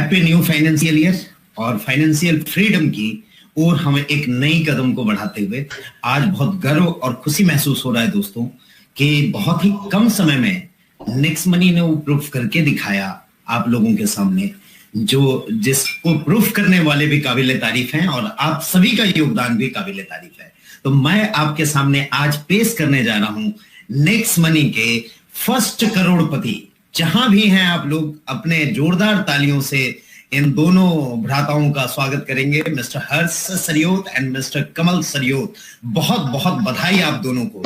Happy new financial year और financial freedom की और हमें एक नई कदम को बढ़ाते हुए आज बहुत गर्व और खुशी महसूस हो रहा है दोस्तों कि बहुत ही कम समय में नेक्स्ट मनी ने वो प्रूफ करके दिखाया आप लोगों के सामने, जो जिसको प्रूफ करने वाले भी काबिल तारीफ हैं और आप सभी का योगदान भी काबिल तारीफ है। तो मैं आपके सामने आज पेश करने जा रहा हूं नेक्स्ट मनी के फर्स्ट करोड़पति। जहां भी हैं आप लोग अपने जोरदार तालियों से इन दोनों भ्राताओं का स्वागत करेंगे, मिस्टर हर्ष सरियोत एंड मिस्टर कमल सरियोत। बहुत बहुत बधाई आप दोनों को।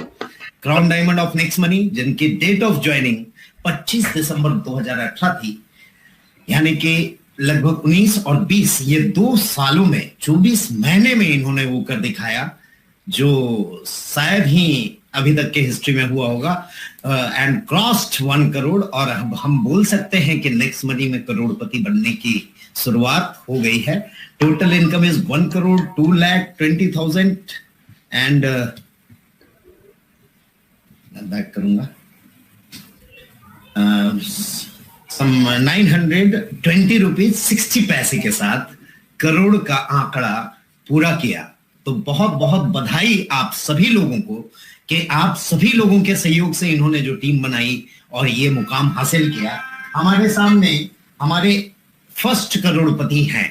Crown diamond of next money, जिनकी डेट ऑफ ज्वाइनिंग 25 दिसंबर 2018 थी, यानी कि लगभग 19 और 20 ये 2 सालों में 24 महीने में इन्होंने वो कर दिखाया जो शायद ही अभी तक के हिस्ट्री में हुआ होगा, एंड क्रॉस्ड 1 करोड़। और अब हम बोल सकते हैं कि नेक्स्ट मनी में करोड़पति बनने की शुरुआत हो गई है। Total income is 1 crore 2,20,000 and back करूंगा 920 रुपीज 60 पैसे के साथ करोड़ का आंकड़ा पूरा किया। तो बहुत बहुत बधाई आप सभी लोगों को कि आप सभी लोगों के सहयोग से इन्होंने जो टीम बनाई और ये मुकाम हासिल किया। हमारे सामने हमारे फर्स्ट करोड़पति हैं।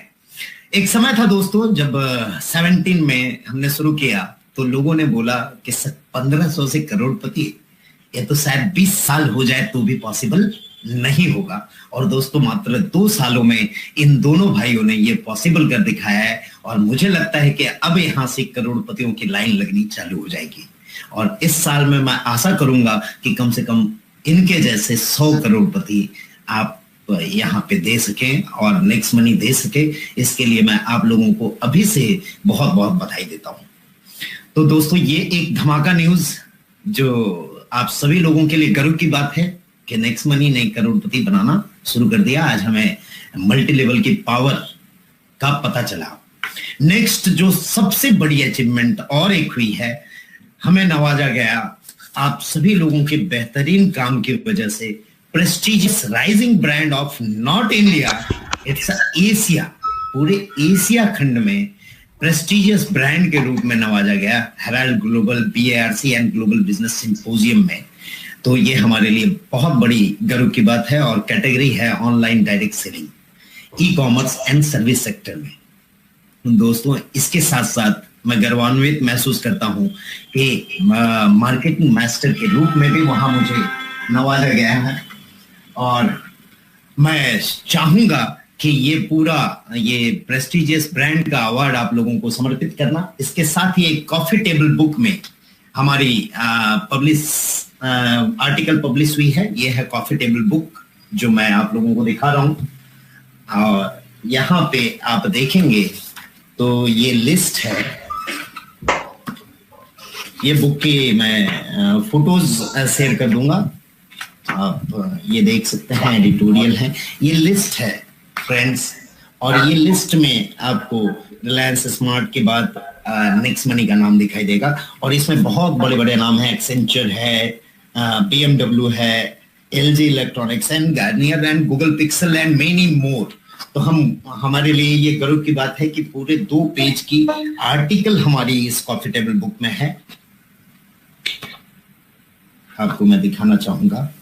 एक समय था दोस्तों जब 17 में हमने शुरू किया तो लोगों ने बोला कि 1500 से करोड़पति, ये तो शायद 20 साल हो जाए तो भी पॉसिबल नहीं होगा। और दोस्तों मात्र 2 सालों में इन दोनों भाइयों ने ये पॉसिबल कर दिखाया है और मुझे लगता है कि अब यहां से करोड़पतियों की लाइन लगनी चालू हो जाएगी। और इस साल में मैं आशा करूंगा कि कम से कम इनके जैसे 100 करोड़पति आप यहाँ पे दे सकें और नेक्स्ट मनी दे सके। इसके लिए मैं आप लोगों को अभी से बहुत बहुत बधाई देता हूं। तो दोस्तों ये एक धमाका न्यूज जो आप सभी लोगों के लिए गर्व की बात है कि नेक्स्ट मनी ने करोड़पति बनाना शुरू कर दिया। आज हमें मल्टी लेवल की पावर का पता चला। नेक्स्ट जो सबसे बड़ी अचीवमेंट और एक हुई है, हमें नवाजा गया आप सभी लोगों के बेहतरीन काम की वजह से prestigious rising brand of not India, it's Asia, पूरे एशिया खंड में प्रेस्टीजियस ब्रांड के रूप में नवाजा गया Herald global BARC and global business symposium में। तो ये हमारे लिए बहुत बड़ी गर्व की बात है और कैटेगरी है online direct selling, e commerce and service sector में। दोस्तों इसके साथ साथ मैं गर्वान्वित महसूस करता हूं कि मार्केटिंग मास्टर के रूप में भी वहां मुझे नवाजा गया है और मैं चाहूंगा कि ये पूरा ये प्रेस्टीजियस ब्रांड का अवार्ड आप लोगों को समर्पित करना। इसके साथ ही एक कॉफी टेबल बुक में हमारी आर्टिकल पब्लिश हुई है। ये है कॉफी टेबल बुक जो मैं आप लोगों को दिखा रहा हूं और यहाँ पे आप देखेंगे तो ये लिस्ट है। ये बुक की मैं फोटोज शेयर कर दूंगा, आप ये देख सकते हैं, एडिटोरियल है, ये लिस्ट है फ्रेंड्स। और ये लिस्ट में आपको रिलायंस स्मार्ट के बाद नेक्स्ट मनी का नाम दिखाई देगा और इसमें बहुत बड़े बड़े नाम हैं, एक्सेंचर है, BMW है, LG electronics and Garnier and Google pixel and many more. तो हमारे लिए ये गर्व की बात है कि पूरे 2 पेज की आर्टिकल हमारी इस कॉफी टेबल बुक में है। आपको मैं दिखाना चाहूंगा,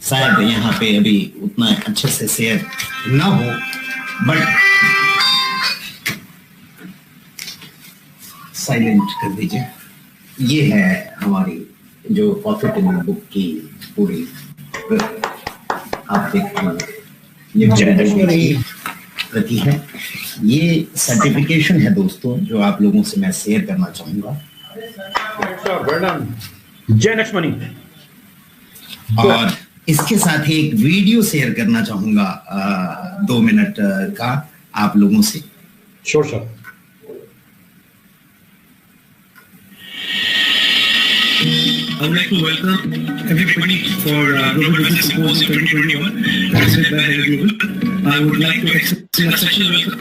शायद यहाँ पे अभी उतना अच्छे से शेयर ना हो, बट साइलेंट कर दीजिए। ये है हमारी जो कॉफी टेबल बुक की पूरी, आप देखिए ये प्रति है। ये सर्टिफिकेशन है दोस्तों जो आप लोगों से मैं शेयर करना चाहूंगा। जय नेक्स्ट मनी। और इसके साथ ही एक वीडियो शेयर करना चाहूंगा 2 मिनट का आप लोगों से। Sure sir. I would like to welcome everybody for Global Business Symposium 2021. Presented by Hello Global. I would like to extend a special welcome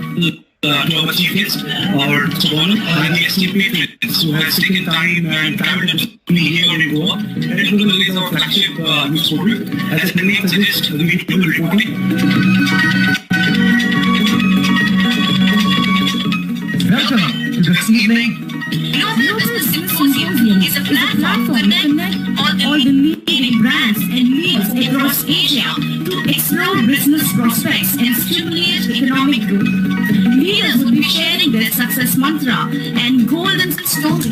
to our chief guest, our Mr. Bono, and the esteemed patrons who have taken time and time to be here in Goa. Hello Global is our flagship news portal. As the name suggests, we will be reporting across Asia to explore business prospects and stimulate economic growth. Leaders will be sharing their success mantra and golden story.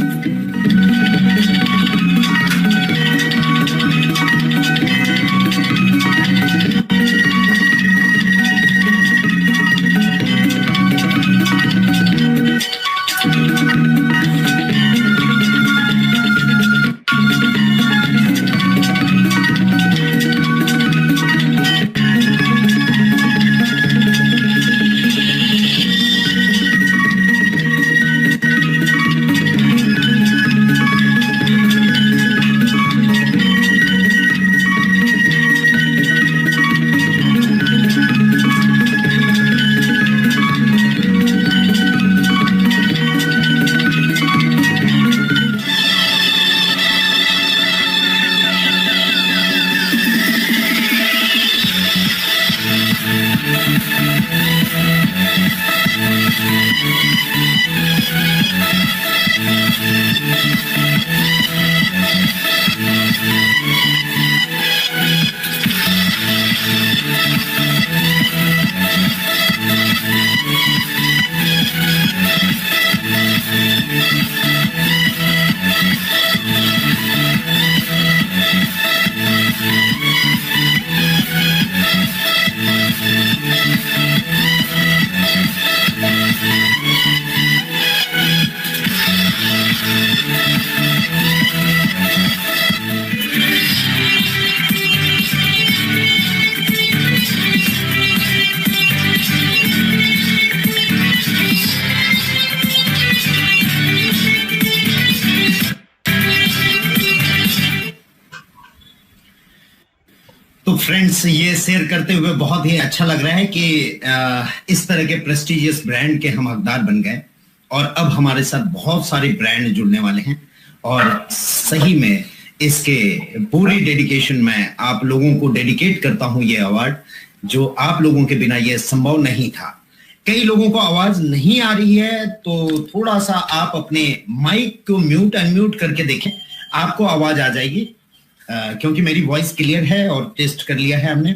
Friends, ये share करते हुए बहुत ही अच्छा लग रहा है कि इस तरह के प्रेस्टिजियस ब्रांड के हम हकदार बन गए और अब हमारे साथ बहुत सारे ब्रांड जुड़ने वाले हैं और सही में इसके पूरी डेडिकेशन में आप लोगों को डेडिकेट करता हूं ये अवार्ड, जो आप लोगों के बिना ये संभव नहीं था। कई लोगों को आवाज नहीं आ रही है तो थोड़ा सा आप अपने माइक को म्यूट अनम्यूट करके देखें, आपको आवाज आ जाएगी। क्योंकि मेरी वॉइस क्लियर है और टेस्ट कर लिया है हमने।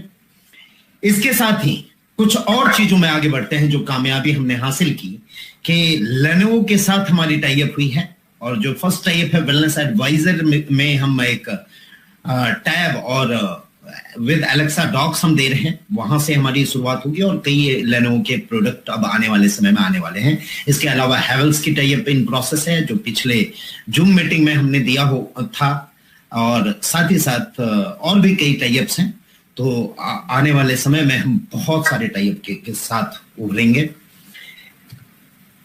इसके साथ ही कुछ और चीजों में आगे बढ़ते हैं जो कामयाबी हमने हासिल की कि लेनोवो के साथ हमारी टाई अप हुई है और जो फर्स्ट टाई अप है वेलनेस एडवाइजर में हम एक टैब और विद एलेक्सा डॉक्स हम दे रहे हैं, वहां से हमारी शुरुआत होगी और कई लेनोवो के प्रोडक्ट अब आने वाले समय में आने वाले हैं। इसके अलावा हैवेल्स की टाई अप इन प्रोसेस है जो पिछले जूम मीटिंग में हमने दिया था और साथ ही साथ और भी कई टाई अप्स हैं। तो आने वाले समय में हम बहुत सारे टाई अप के साथ उभरेंगे।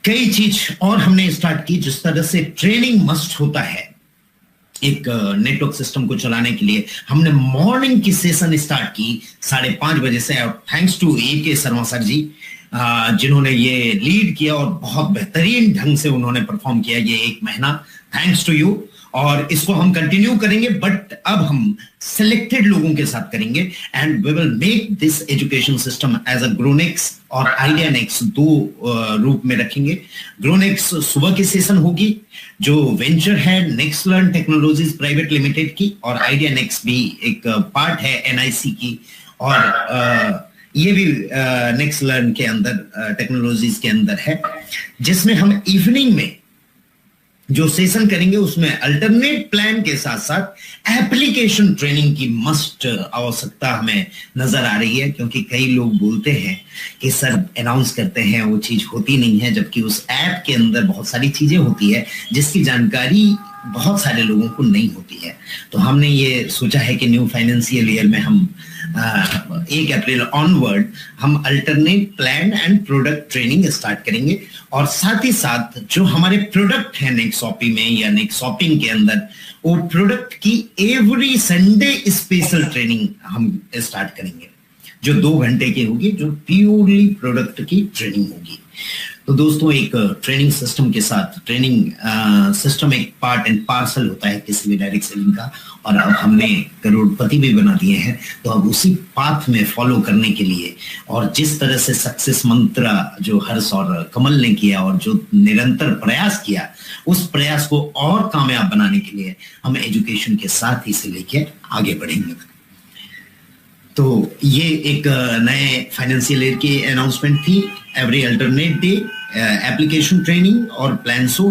कई चीज और हमने स्टार्ट की, जिस तरह से ट्रेनिंग मस्ट होता है एक नेटवर्क सिस्टम को चलाने के लिए। हमने मॉर्निंग की सेशन स्टार्ट की 5:30 बजे से और thanks to AK Sharma sir ji जिन्होंने ये लीड किया और बहुत बेहतरीन ढंग से उन्होंने परफॉर्म किया ये 1 महीना। Thanks to you. और इसको हम कंटिन्यू करेंगे बट अब हम सिलेक्टेड लोगों के साथ करेंगे and we will make this education system as a Gronex और आइडियानेक्स 2 रूप में रखेंगे। ग्रोनेक्स सुबह की सेशन होगी जो वेंचर है next learn technologies private limited की, और आइडियानेक्स भी एक पार्ट है NIC की और ये भी नेक्स्ट लर्न के अंदर टेक्नोलॉजीज के अंदर है, जिसमें हम इवनिंग में जो सेशन करेंगे उसमें अल्टरनेट प्लान के साथ साथ एप्लीकेशन ट्रेनिंग की मस्ट आवश्यकता हमें नजर आ रही है। क्योंकि कई लोग बोलते हैं कि सर अनाउंस करते हैं वो चीज होती नहीं है, जबकि उस ऐप के अंदर बहुत सारी चीजें होती है जिसकी जानकारी बहुत सारे लोगों को नहीं होती है। तो हमने ये सोचा है कि न्यू फाइनेंशियल ईयर में हम 1 अप्रैल ऑनवर्ड हम alternate plan and product training start करेंगे और साथ ही साथ जो हमारे प्रोडक्ट है नेक्सॉपी में या नेक्सॉपिंग के अंदर वो प्रोडक्ट की एवरी संडे स्पेशल ट्रेनिंग हम स्टार्ट करेंगे जो 2 घंटे की होगी, जो प्योरली प्रोडक्ट की ट्रेनिंग होगी। तो दोस्तों एक ट्रेनिंग सिस्टम के साथ ट्रेनिंग सिस्टम एक पार्ट एंड पार्सल होता है किसी भी डायरेक्ट सेलिंग का, और अब हमने करोड़पति भी बना दिए हैं। तो अब उसी पाथ में फॉलो करने के लिए और जिस तरह से सक्सेस मंत्र जो हर्ष और कमल ने किया और जो निरंतर प्रयास किया, उस प्रयास को और कामयाब बनाने के लिए हम एजुकेशन के साथ ही से लेके आगे बढ़ेंगे। तो ये एक नए फाइनेंशियल ईयर की अनाउंसमेंट थी। Every alternate day application training और plan show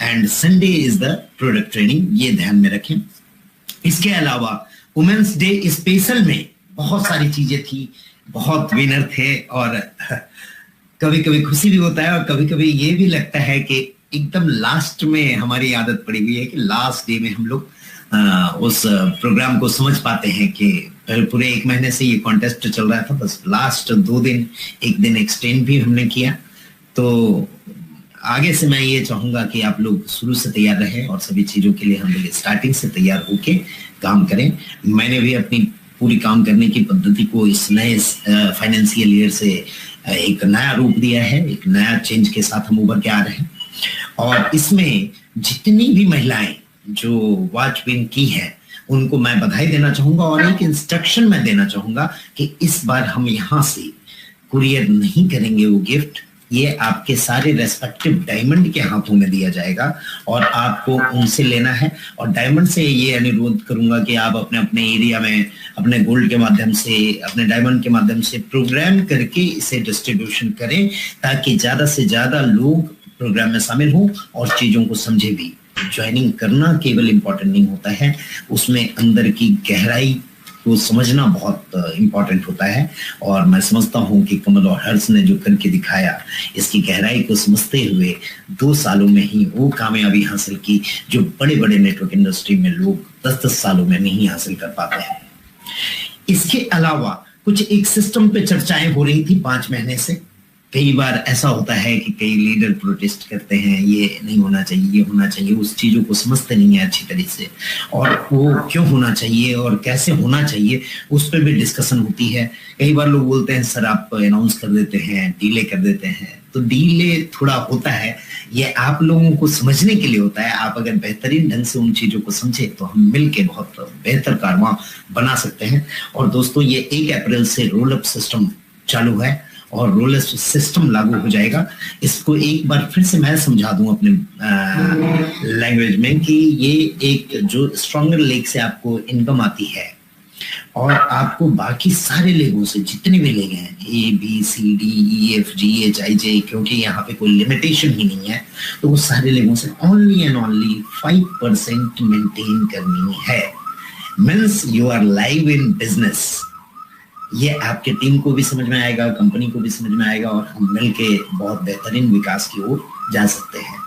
and Sunday is the product training, ये ध्यान में रखें। इसके अलावा वुमेन्स डे स्पेशल में बहुत सारी चीजें थी, बहुत विनर थे, और कभी कभी खुशी भी होता है और कभी कभी ये भी लगता है कि एकदम लास्ट में हमारी आदत पड़ी हुई है कि लास्ट डे में हम लोग उस प्रोग्राम को समझ पाते हैं कि पूरे एक महीने से ये कॉन्टेस्ट चल रहा था, बस लास्ट 2 दिन, एक दिन एक्सटेंड भी हमने किया। तो आगे से मैं ये चाहूंगा कि आप लोग शुरू से तैयार रहें और सभी चीजों के लिए हम लोग स्टार्टिंग से तैयार होके काम करें। मैंने भी अपनी पूरी काम करने की पद्धति को इस नए फाइनेंशियल ईयर से एक नया रूप दिया है, एक नया चेंज के साथ हम उभर के आ रहे हैं। और इसमें जितनी भी महिलाएं जो वॉच विन की है उनको मैं बधाई देना चाहूंगा और एक इंस्ट्रक्शन मैं देना चाहूंगा कि इस बार हम यहाँ से कुरियर नहीं करेंगे वो गिफ्ट, ये आपके सारे रेस्पेक्टिव डायमंड के हाथों में दिया जाएगा और आपको उनसे लेना है। और डायमंड से ये अनुरोध करूंगा कि आप अपने अपने एरिया में अपने गोल्ड के माध्यम से, अपने डायमंड के माध्यम से प्रोग्राम करके इसे डिस्ट्रीब्यूशन करें ताकि ज्यादा से ज्यादा लोग प्रोग्राम में शामिल हों और चीजों को समझे भी। ज्वाइनिंग करना केवल इंपॉर्टेंट नहीं होता है, उसमें अंदर की गहराई को समझना बहुत इंपॉर्टेंट होता है। और मैं समझता हूं कि कमल और हर्ष ने जो करके दिखाया, इसकी गहराई को समझते हुए 2 सालों में ही वो कामयाबी हासिल की जो बड़े बड़े नेटवर्क इंडस्ट्री में लोग 10-10 सालों में नहीं हासिल कर पाते हैं। इसके अलावा कुछ एक सिस्टम पे चर्चाएं हो रही थी 5 महीने से। कई बार ऐसा होता है कि कई लीडर प्रोटेस्ट करते हैं, ये नहीं होना चाहिए, ये होना चाहिए, उस चीजों को समझते नहीं है अच्छी तरह से, और वो क्यों होना चाहिए और कैसे होना चाहिए उस पर भी डिस्कशन होती है। कई बार लोग बोलते हैं सर आप अनाउंस कर देते हैं, डीले कर देते हैं, तो डीले थोड़ा होता है, ये आप लोगों को समझने के लिए होता है। आप अगर बेहतरीन ढंग से उन चीजों को समझे तो हम मिलके बहुत बेहतर कारवां बना सकते हैं। और दोस्तों ये 1 अप्रैल से रोल अप सिस्टम चालू है और रोल अप सिस्टम लागू हो जाएगा। इसको एक बार फिर से मैं समझा दूं अपने लैंग्वेज में कि ये एक जो स्ट्रॉन्गर लेग से आपको इनकम आती है और आपको बाकी सारे लेगों से जितने भी लेग हैं ABCDEFGHIJ, क्योंकि यहाँ पे कोई लिमिटेशन ही नहीं है, तो वो सारे लेगों से ओनली एंड ओनली 5% मेंटेन करनी है। Means you are live in business. ये आपके टीम को भी समझ में आएगा, कंपनी को भी समझ में आएगा और हम मिलके बहुत बेहतरीन विकास की ओर जा सकते हैं।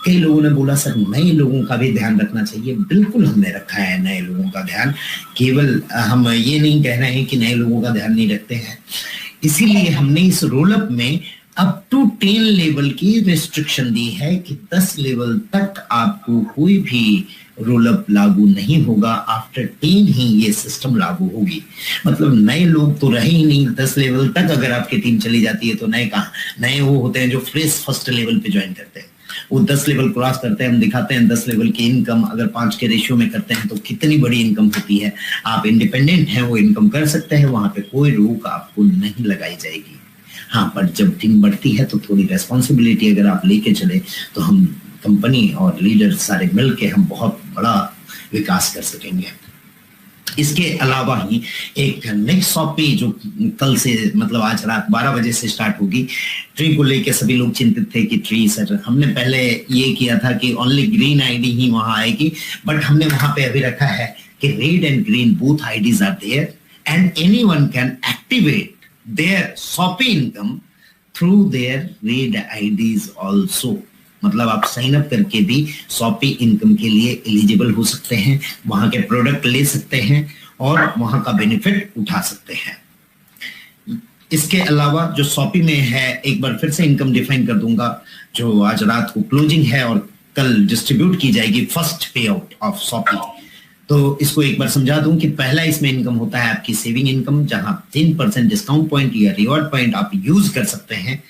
कई लोगों ने बोला सर नए लोगों का भी ध्यान रखना चाहिए। बिल्कुल हमने रखा है नए लोगों का ध्यान, केवल हम ये नहीं कह रहे हैं कि नए लोगों का ध्यान नहीं रखते हैं। इसीलिए हमने इस रोल अप में अप टू 10 लेवल की रिस्ट्रिक्शन दी है कि 10 लेवल तक आपको कोई भी रोल अप लागू नहीं होगा। आफ्टर 10 ही ये सिस्टम लागू होगी। मतलब नए लोग तो रहे ही नहीं 10 लेवल तक। अगर आपकी टीम चली जाती है तो नए कहाँ, नए वो होते हैं जो फ्रेश फर्स्ट लेवल पे ज्वाइन करते हैं, वो 10 लेवल क्रॉस करते हैं। हम दिखाते हैं 10 लेवल की इनकम अगर 5 के रेशियो में करते हैं तो कितनी बड़ी इनकम होती है। आप इंडिपेंडेंट हैं, वो इनकम कर सकते हैं, वहां पे कोई रोक आपको नहीं लगाई जाएगी। हाँ, पर जब टीम बढ़ती है तो थोड़ी रेस्पॉन्सिबिलिटी अगर आप लेके चले तो हम कंपनी और लीडर सारे मिलके हम बहुत बड़ा विकास कर सकेंगे। इसके अलावा ही एक नेक्स्ट शॉपी जो कल से मतलब आज रात 12 बजे से स्टार्ट होगी, ट्री को लेके सभी लोग चिंतित थे कि ट्री सर, हमने पहले ये किया था कि ओनली ग्रीन आईडी ही वहां आएगी, बट हमने वहां पे अभी रखा है कि red and green both IDs are there and anyone can activate their Shopee income through their Red IDs also। मतलब आप साइन अप करके भी Shopee इनकम के लिए एलिजिबल हो सकते हैं, वहां के प्रोडक्ट ले सकते हैं और वहां का बेनिफिट उठा सकते हैं। इसके अलावा जो Shopee में है, एक बार फिर से इनकम डिफाइन कर दूंगा, जो आज रात को क्लोजिंग है और कल डिस्ट्रीब्यूट की जाएगी फर्स्ट पे आउट ऑफ Shopee। तो इसको एक बार समझा दूं कि पहला इसमें इनकम होता है आपकी सेविंग इनकम, जहां 10% डिस्काउंट पॉइंट या रिवॉर्ड पॉइंट आप यूज कर सकते हैं।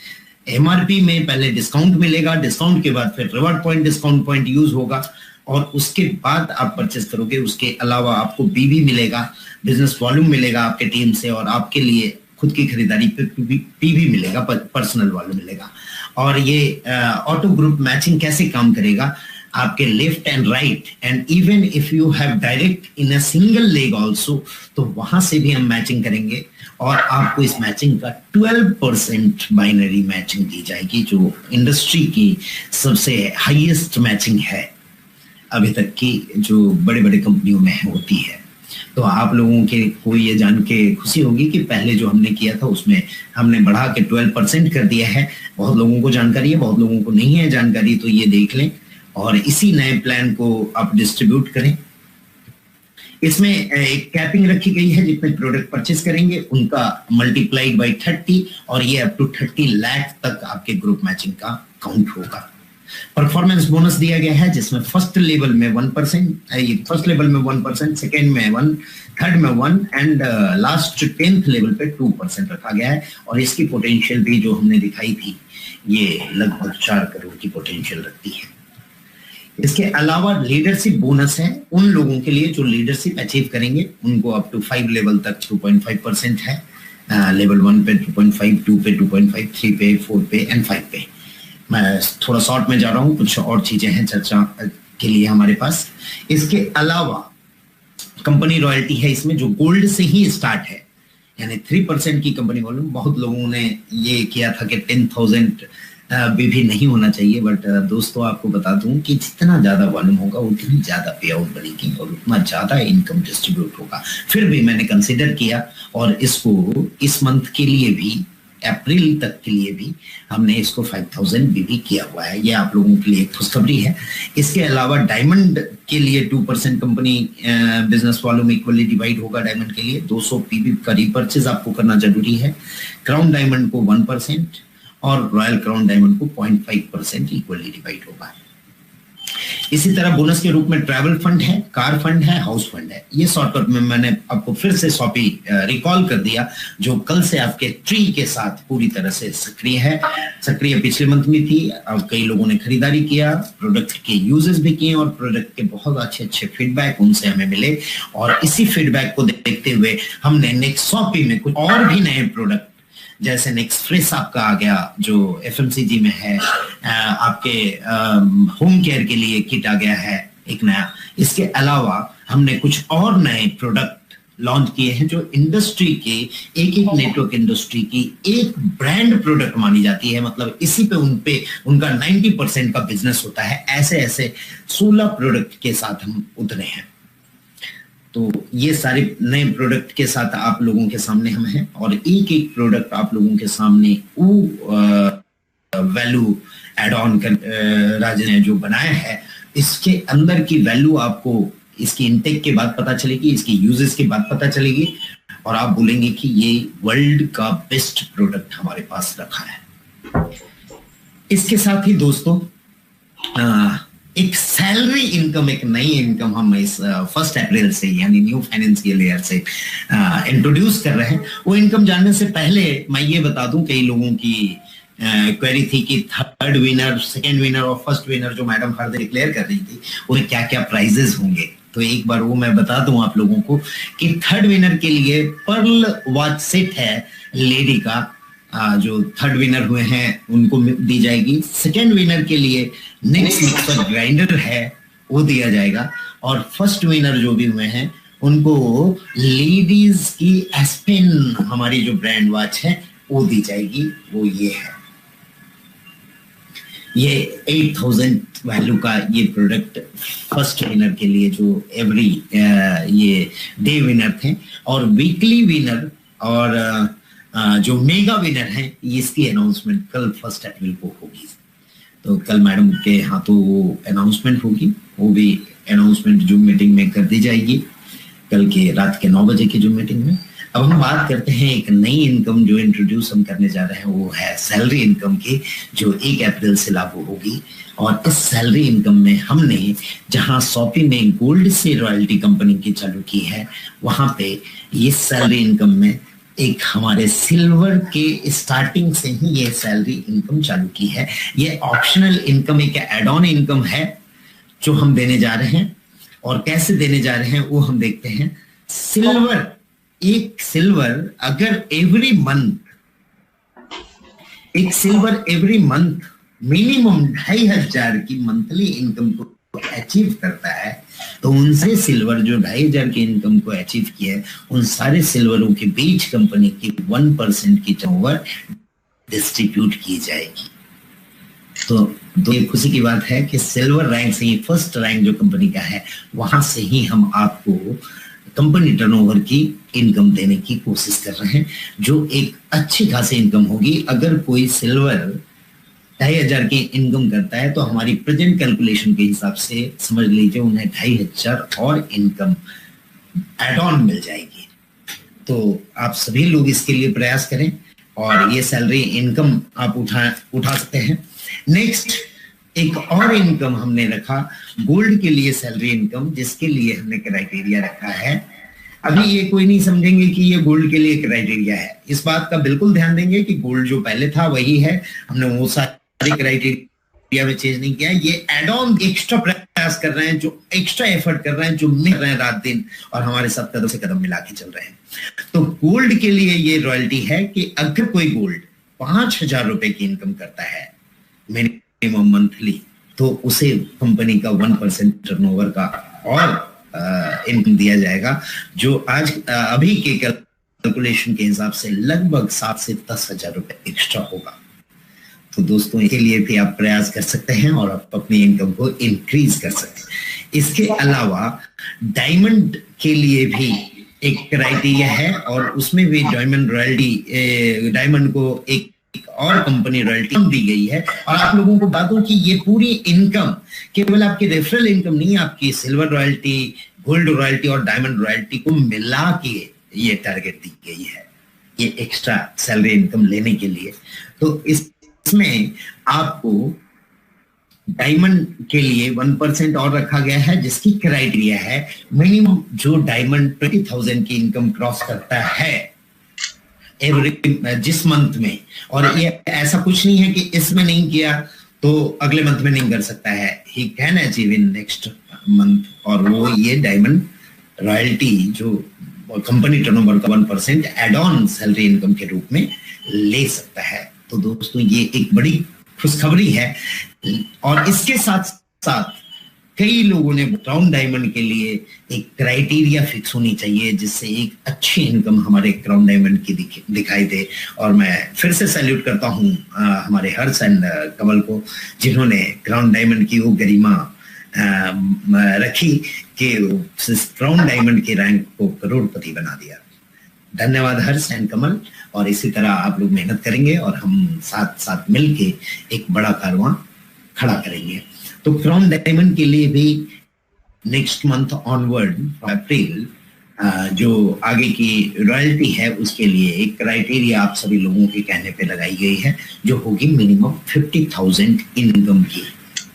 एमआरपी में पहले डिस्काउंट मिलेगा, डिस्काउंट के बाद फिर reward point, discount point use होगा और उसके बाद आप परचेस करोगे। उसके अलावा आपको बीबी मिलेगा, बिजनेस वॉल्यूम मिलेगा आपके टीम से, और आपके लिए खुद की खरीदारी पे पीवी मिलेगा, पर्सनल वॉल्यूम मिलेगा। और ये ऑटो ग्रुप मैचिंग कैसे काम करेगा, आपके left and right, and even if you have direct in a single leg also, तो वहां से भी हम मैचिंग करेंगे और आपको इस मैचिंग का 12% बाइनरी मैचिंग दी जाएगी, जो इंडस्ट्री की सबसे हाईएस्ट मैचिंग है अभी तक की, जो बड़े बड़े कंपनियों में होती है। तो आप लोगों के को ये जान के खुशी होगी कि पहले जो हमने किया था उसमें हमने बढ़ा के 12% कर दिया है। बहुत लोगों को जानकारी है, बहुत लोगों को नहीं है जानकारी, तो ये देख लें और इसी नए प्लान को आप डिस्ट्रीब्यूट करें। इसमें एक कैपिंग रखी गई है, जितने प्रोडक्ट परचेस करेंगे उनका मल्टीप्लाइड बाय 30, और ये अप टू 30 लाख तक आपके ग्रुप मैचिंग का काउंट होगा। परफॉर्मेंस बोनस दिया गया है, जिसमें फर्स्ट लेवल में 1%, फर्स्ट लेवल में 1%, सेकेंड में 1, थर्ड में 1 एंड लास्ट 10th लेवल पे 2% रखा गया है। और इसकी पोटेंशियल भी जो हमने दिखाई थी, ये लगभग 4 करोड़ की पोटेंशियल रखती है। इसके अलावा लीडरशिप बोनस है उन लोगों के लिए जो लीडरशिप अचीव करेंगे, उनको अप टू 5 लेवल तक 2.5% है। लेवल 1 पे 2.5, 2 पे 2.5, 3 पे, 4 पे एंड 5 पे। मैं थोड़ा शॉर्ट में जा रहा हूँ, कुछ और चीजें हैं चर्चा के लिए हमारे पास। इसके अलावा कंपनी रॉयल्टी है इसमें, जो गोल्ड से ही स्टार्ट है, यानी 3% की कंपनी वॉल्यूम। बहुत लोगों ने ये किया था कि 10,000 भी नहीं होना चाहिए, बट दोस्तों आपको बता दूं कि जितना ज्यादा वॉल्यूम होगा उतनी ज्यादा पे आउट बनेगी और उतना ज्यादा इनकम डिस्ट्रीब्यूट होगा। फिर भी मैंने कंसिडर किया और इसको इस मंथ के लिए भी, अप्रैल तक के लिए भी हमने इसको 5,000 भी किया हुआ है। ये आप लोगों के लिए एक खुशखबरी है। इसके अलावा डायमंड के लिए 2% company business volume equally divide होगा। डायमंड के लिए 200 पीबी का रीपर्चेज आपको करना जरूरी है। क्राउन डायमंड को 1% और रॉयल क्राउन डायमंड को 0.5% इक्वली डिवाइड होगा। इसी तरह बोनस के रूप में ट्रैवल फंड है, कार फंड है, हाउस फंड है। ये शॉर्टकट में मैंने आपको फिर से सौंपी, रिकॉल कर दिया, जो कल से आपके ट्री के साथ पूरी तरह से सक्रिय है। सक्रिय पिछले मंथ में थी। अब कई लोगों ने खरीदारी किया, प्रोडक्ट के यूजेस भी किए और प्रोडक्ट के बहुत अच्छे फीडबैक उनसे हमें मिले। और इसी फीडबैक को देखते हुए हमने नेक्स्ट सौंपी में कुछ और भी नए प्रोडक्ट, जैसे नेक्स्ट फ्रेश आपका आ गया जो एफएमसीजी में है, आपके होम केयर के लिए किट आ गया है एक नया। इसके अलावा हमने कुछ और नए प्रोडक्ट लॉन्च किए हैं जो इंडस्ट्री के एक नेटवर्क इंडस्ट्री की एक ब्रांड प्रोडक्ट मानी जाती है। मतलब इसी पे उनका 90% का बिजनेस होता है। ऐसे 16 प्रोडक्ट के साथ हम उतरे हैं। तो ये सारे नए प्रोडक्ट के साथ आप लोगों के सामने हम हैं और एक प्रोडक्ट आप लोगों के सामने वैल्यू एड ऑन कर राजन ने जो बनाया है, इसके अंदर की वैल्यू आपको इसकी इनटेक के बाद पता चलेगी, इसकी यूजेस के बाद पता चलेगी और आप बोलेंगे कि ये वर्ल्ड का बेस्ट प्रोडक्ट हमारे पास रखा है। इसके साथ ही दोस्तों एक सैलरी इनकम, एक नई इनकम हम इस 1 अप्रैल से यानी न्यू फाइनेंशियल ईयर से इंट्रोड्यूस कर रहे हैं। वो इनकम जानने से पहले मैं ये बता दूं, कई लोगों की क्वेरी थी कि 3rd विनर, 2nd विनर और 1st विनर जो मैडम हर डिक्लेयर कर रही थी, उन्हें क्या क्या प्राइजेस होंगे। तो एक बार वो मैं बता दूं आप लोगों को कि 3rd विनर के लिए पर्ल वॉच सेट है लेडी का, जो 3rd विनर हुए हैं उनको दी जाएगी। 2nd विनर के लिए नेक्स्ट मिक्सर ग्राइंडर है वो दिया जाएगा और 1st विनर जो भी हुए हैं उनको लेडीज की एस्पेन हमारी जो ब्रांड वॉच है वो दी जाएगी। वो ये है, ये 8,000 वैल्यू का ये प्रोडक्ट 1st विनर के लिए जो एवरी ये डे विनर थे, और वीकली विनर और जो मेगा विनर है इसकी अनाउंसमेंट कल 1 अप्रैल को होगी। तो कल मैडम के हाथों वो अनाउंसमेंट होगी, वो भी अनाउंसमेंट जूम मीटिंग में कर दी जाएगी कल के रात के 9 बजे की जूम मीटिंग में। अब हम बात करते हैं एक नई इनकम जो इंट्रोड्यूस हम करने जा रहे हैं, वो है सैलरी इनकम की, जो 1 अप्रैल से लागू होगी। और इस सैलरी इनकम में हमने जहां सौंपी में गोल्ड से रॉयल्टी कंपनी की चालू की है, वहां पे ये सैलरी इनकम में एक हमारे सिल्वर के स्टार्टिंग से ही ये सैलरी इनकम चालू की है। ये ऑप्शनल इनकम, एक एड ऑन इनकम है जो हम देने जा रहे हैं। और कैसे देने जा रहे हैं वो हम देखते हैं। एक सिल्वर अगर एवरी मंथ मिनिमम 2,500 की मंथली इनकम को को अचीव करता है तो उन सारे सिल्वर जो 2,500 की इनकम को अचीव किया है, उन सारे सिल्वरों के बीच कंपनी की 1% की टर्नओवर डिस्ट्रीब्यूट की जाएगी। तो ये खुशी की बात है कि सिल्वर रैंक से ही, फर्स्ट रैंक जो कंपनी का है, वहां से ही हम आपको कंपनी टर्नओवर की इनकम देने की कोशिश कर रहे हैं, जो एक अच्छी खासी इनकम होगी। अगर कोई सिल्वर 2,500 की इनकम करता है तो हमारी प्रेजेंट कैलकुलेशन के हिसाब से समझ लीजिए उन्हें 2,500 और इनकम एड ऑन मिल जाएगी। तो आप सभी लोग इसके लिए प्रयास करें और ये सैलरी इनकम आप उठा सकते हैं। नेक्स्ट एक और इनकम हमने रखा गोल्ड के लिए, सैलरी इनकम, जिसके लिए हमने क्राइटेरिया रखा है। अभी ये कोई नहीं समझेंगे कि ये गोल्ड के लिए क्राइटेरिया है, इस बात का बिल्कुल ध्यान देंगे कि गोल्ड जो पहले था वही है, हमने वो सारी क्राइटेरिया में चेंज नहीं किया। ये एड ऑन एक्स्ट्रा प्रयास कर रहे हैं, जो एक्स्ट्रा एफर्ट कर रहे हैं, जो मिल रहे हैं रात दिन और हमारे साथ कदम से कदम मिला के चल रहे हैं। तो गोल्ड के लिए ये रॉयल्टी है कि अगर कोई गोल्ड 5,000 रुपए की इनकम करता है मिनिमम मंथली, तो उसे कंपनी का 1% टर्नओवर का और इनकम दिया जाएगा, जो आज अभी के कैलकुलेशन के हिसाब से लगभग 7 से 10,000 रुपए एक्स्ट्रा होगा। तो दोस्तों इसके लिए भी आप प्रयास कर सकते हैं और आप अपनी इनकम को इंक्रीज कर सकते हैं। इसके अलावा डायमंड के लिए भी एक क्राइटेरिया है और उसमें भी डायमंड रॉयल्टी, डायमंड को एक और कंपनी रॉयल्टी दी गई है। और आप लोगों को बता दूं कि ये पूरी इनकम केवल आपकी रेफरल इनकम नहीं, आपकी सिल्वर रॉयल्टी, गोल्ड रॉयल्टी और डायमंड रॉयल्टी को मिला के ये टारगेट दी गई है, ये एक्स्ट्रा सैलरी इनकम लेने के लिए। तो इसमें आपको डायमंड के लिए 1% और रखा गया है, जिसकी क्राइटेरिया है मिनिमम जो डायमंड 20,000 की इनकम क्रॉस करता है जिस मंथ में, और ये ऐसा कुछ नहीं है कि इसमें नहीं किया तो अगले मंथ में नहीं कर सकता है, he can achieve in next month. और वो ये डायमंड रॉयल्टी जो कंपनी टर्नओवर का 1% एड ऑन सैलरी इनकम के रूप में ले सकता है। तो दोस्तों ये एक बड़ी खुशखबरी है। और इसके साथ साथ कई लोगों ने क्राउन डायमंड के लिए एक क्राइटेरिया फिक्स होनी चाहिए, जिससे एक अच्छी इनकम हमारे क्राउन डायमंड की दिखाई दे। और मैं फिर से सैल्यूट करता हूं हमारे हर्ष एंड कमल को, जिन्होंने क्राउन डायमंड की वो गरिमा रखी कि क्राउन डायमंड के रैंक को करोड़पति बना दिया। धन्यवाद हर्ष एंड कमल, और इसी तरह आप लोग मेहनत करेंगे और हम साथ साथ मिलके एक बड़ा कारवां खड़ा करेंगे। तो क्राउन डायमंड के लिए भी नेक्स्ट मंथ ऑनवर्ड अप्रैल जो आगे की रॉयल्टी है उसके लिए एक क्राइटेरिया आप सभी लोगों के कहने पे लगाई गई है, जो होगी मिनिमम 50,000 इनकम की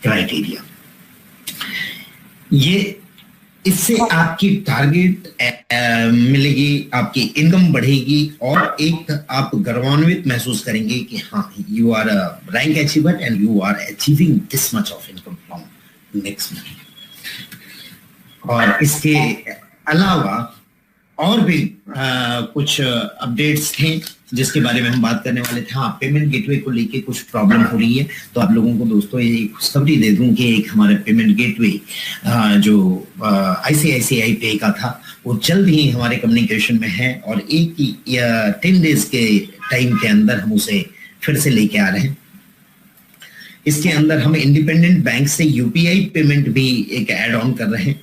क्राइटेरिया। ये इससे आपकी टारगेट मिलेगी, आपकी इनकम बढ़ेगी और एक आप गर्वान्वित महसूस करेंगे कि हाँ, you are a rank achiever and you are achieving this much of income from next month. और इसके अलावा और भी कुछ अपडेट्स थे जिसके बारे में हम बात करने वाले थे। हाँ, पेमेंट गेटवे को लेके कुछ प्रॉब्लम हो रही है, तो आप लोगों को दोस्तों ये खुशखबरी दे दूं कि एक हमारा पेमेंट गेटवे जो ICICI पे का था वो जल्द ही हमारे कम्युनिकेशन में है और 10 डेज के टाइम के अंदर हम उसे फिर से लेके आ रहे हैं। इसके अंदर हम इंडिपेंडेंट बैंक से UPI पेमेंट भी एक ऐड ऑन कर रहे हैं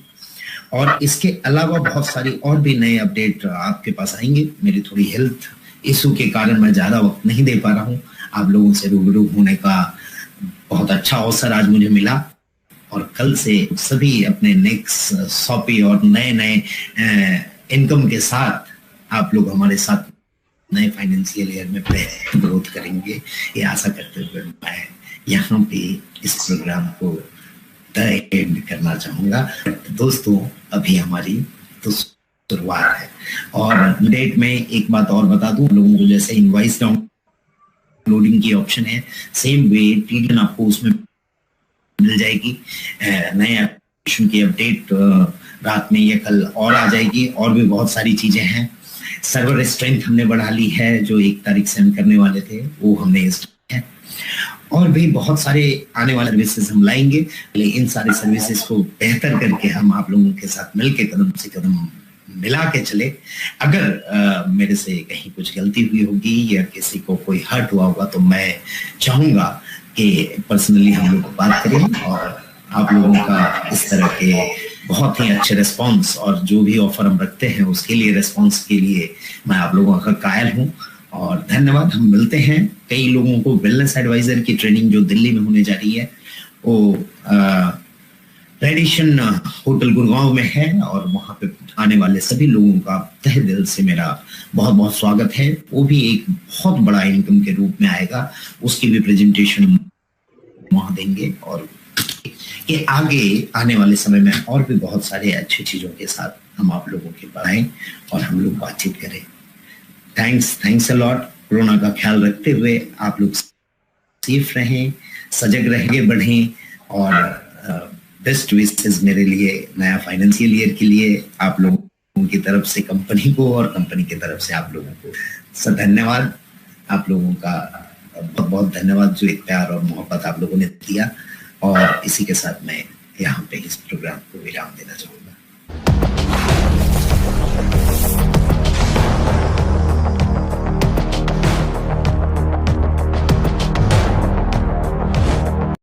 और इसके अलावा बहुत सारी और भी नए अपडेट आपके पास आएंगे। मेरी थोड़ी हेल्थ इशू के कारण मैं ज्यादा वक्त नहीं दे पा रहा हूँ, आप लोगों से रूबरू होने का बहुत अच्छा अवसर आज मुझे मिला और कल से सभी अपने नेक्स्ट शॉपी और नए नए इनकम के साथ आप लोग हमारे साथ नए फाइनेंशियल ईयर में ग्रोथ करेंगे, ये आशा करते हुए मैं यहाँ पे इस प्रोग्राम को एंड करना चाहूंगा। दोस्तों अभी हमारी तो शुरुआत है और डेट में एक बात और बता दूं लोगों को, जैसे इनवॉइस डाउनलोडिंग की ऑप्शन है, सेम वे टीडीएन आपको उसमें मिल जाएगी। नए एप्लीकेशन की अपडेट रात में या कल और आ जाएगी और भी बहुत सारी चीजें हैं। सर्वर स्ट्रेंथ हमने बढ़ा ली है, जो 1 तारीख से हम करने वाले थे वो हमने है और भी बहुत सारे आने वाले सर्विसेज हम लाएंगे, लेकिन इन सारी सर्विसेज को बेहतर करके हम आप लोगों के साथ मिलके कदम से कदम मिला के चले। अगर मेरे से कहीं कुछ गलती हुई होगी या किसी को कोई हर्ट हुआ होगा तो मैं चाहूंगा कि पर्सनली हम लोग बात करें, और आप लोगों का इस तरह के बहुत ही अच्छे रिस्पांस और जो भी ऑफर हम रखते हैं उसके लिए रिस्पांस के लिए मैं आप लोगों का कायल हूं और धन्यवाद। हम मिलते हैं। कई लोगों को वेलनेस एडवाइजर की ट्रेनिंग जो दिल्ली में होने जा रही है वो रेडिशन होटल गुड़गांव में है, और वहां पे आने वाले सभी लोगों का तहे दिल से मेरा बहुत बहुत स्वागत है। वो भी एक बहुत बड़ा इनकम के रूप में आएगा, उसकी भी प्रेजेंटेशन वहां देंगे, और कि आगे आने वाले समय में और भी बहुत सारे अच्छी चीजों के साथ हम आप लोगों के पास आए और हम लोग बातचीत करें। Thanks a lot. कोरोना का ख्याल रखते हुए आप लोग सेफ रहें, सजग रहेंगे, बढ़ें, और बेस्ट विशेस मेरे लिए नया फाइनेंशियल ईयर के लिए आप लोगों की तरफ से कंपनी को और कंपनी की तरफ से आप लोगों को धन्यवाद। आप लोगों का बहुत बहुत धन्यवाद जो एक प्यार और मोहब्बत आप लोगों ने दिया, और इसी के साथ मैं यहाँ पे इस प्रोग्राम को विराम देना चाहूंगा।